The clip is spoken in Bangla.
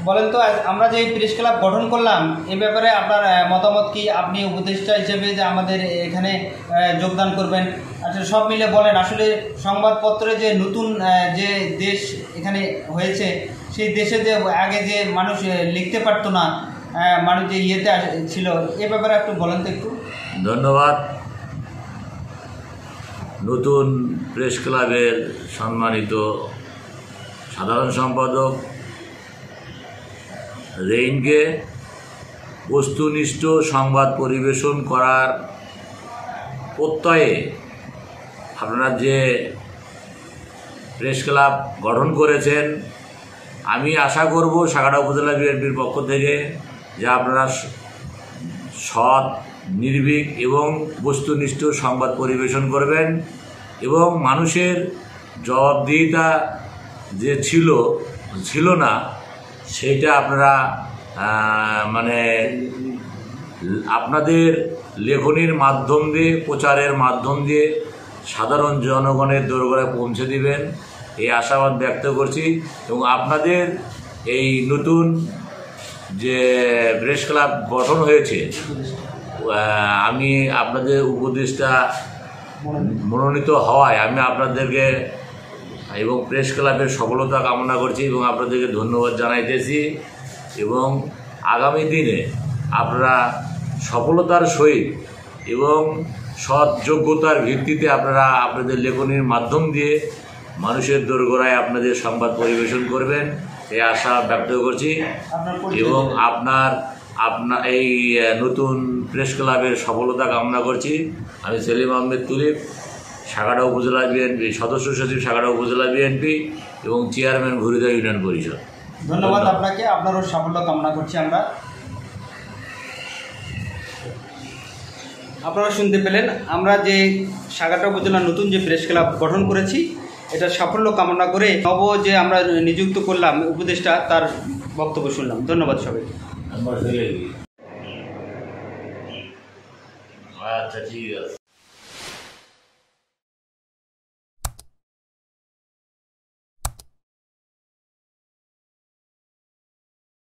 বলেন তো আমরা যে প্রেস ক্লাব গঠন করলাম এ ব্যাপারে আপনার মতামত কি? আপনি উপদেষ্টা হিসেবে যে আমাদের এখানে যোগদান করবেন, আচ্ছা সব মিলে বলেন আসলে সংবাদপত্রে যে নতুন যে দেশ এখানে হয়েছে সেই দেশে যে আগে যে মানুষ লিখতে পারতো না, মানুষ যে ইয়েতে ছিল, এ ব্যাপারে একটু বলেন তো একটু। ধন্যবাদ। নতুন প্রেস ক্লাবের সম্মানিত সাধারণ সম্পাদক রেইনকে বস্তুনিষ্ঠ সংবাদ পরিবেশন করার প্রত্যয়ে আপনারা যে প্রেস ক্লাব গঠন করেছেন, আমি আশা করব সাগাড়া উপজেলা বিএনপির পক্ষ থেকে যে আপনারা সৎ, নির্ভীক এবং বস্তুনিষ্ঠ সংবাদ পরিবেশন করবেন এবং মানুষের জবাবদিহিতা যে ছিল না সেইটা আপনারা মানে আপনাদের লেখনীর মাধ্যম দিয়ে, প্রচারের মাধ্যম দিয়ে সাধারণ জনগণের দোরগোড়ায় পৌঁছে দিবেন এই আশাবাদ ব্যক্ত করছি। এবং আপনাদের এই নতুন যে প্রেস ক্লাব গঠন হয়েছে, আমি আপনাদের উপদেষ্টা মনোনীত হওয়ায় আমি আপনাদেরকে এবং প্রেস ক্লাবের সফলতা কামনা করছি এবং আপনাদেরকে ধন্যবাদ জানাইতেছি। এবং আগামী দিনে আপনারা সফলতার সহিত এবং সৎ যোগ্যতার ভিত্তিতে আপনারা আপনাদের লেখনীর মাধ্যম দিয়ে মানুষের দোরগোড়ায় আপনাদের সংবাদ পরিবেশন করবেন এই আশা ব্যক্ত করছি। এবং আপনার এই নতুন প্রেস ক্লাবের সফলতা কামনা করছি। আমি সেলিম আহমেদ তুলিপ, সাগাড়া উপজেলা বিএনপি সদস্য সচিব, সাগাড়া উপজেলা বিএনপি এবং চেয়ারম্যান ঘুরিদা ইউনিয়ন পরিষদ। ধন্যবাদ আপনাকে, আপনারও সাফল্য কামনা করছি আমরা। আপনারা শুনতে পেলেন, আমরা যে সাগাড়া উপজেলা নতুন যে প্রেস ক্লাব গঠন করেছি এটা সাফল্য কামনা করে যে আমরা নিযুক্ত করলাম উপদেষ্টা, তার বক্তব্য শুনলাম। ধন্যবাদ সবাইকে। আচ্ছা, ঠিক আছে।